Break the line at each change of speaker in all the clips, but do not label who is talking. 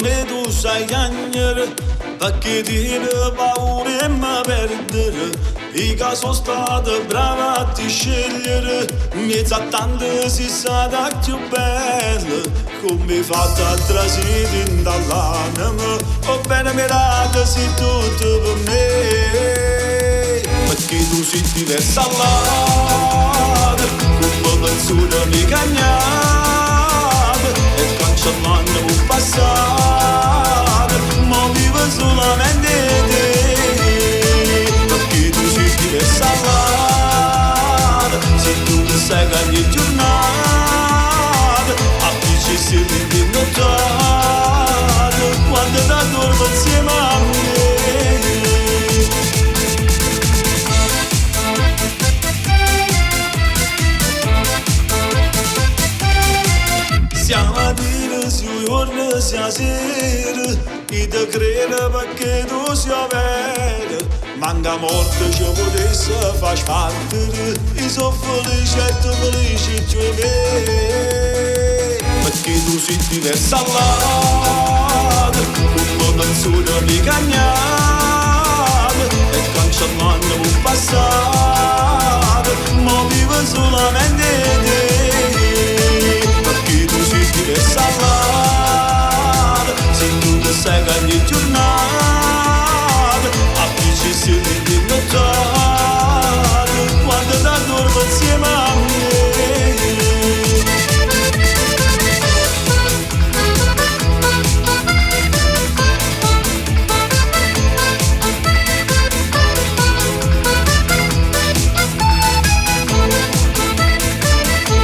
me tu sai cagnere, perché ti paura e mi perdere. Io sono stata brava a ti scegliere, mezzo a tante si stata più bella, come fatta a trasiti dall'anima, o bene mirata sei tutto per me, perché tu sei diversa all'altra, come persona mi cagnata, e cancellando un passato, ma vivo solamente te. Salvata, se tu mi sai che ogni giornata avvici si rende notato quando ti dormo insieme a me. Siamo a dire sui giorni sia sera, chi ti crede perché tu sia vera. Manca morte ci potesse far sbattere, io sono felice e tu felice giù me, perché tu sei diversa all'altra, come persona mi cagnata, e cancellando un passato, ma vivo solamente te, perché tu sei diversa all'altra, se tu mi sai che ogni giornata si rende notato quando ti dormo insieme a me.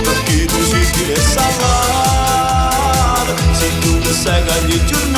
Perché tu sei diversa all'altra, se tu mi sai che ogni giorno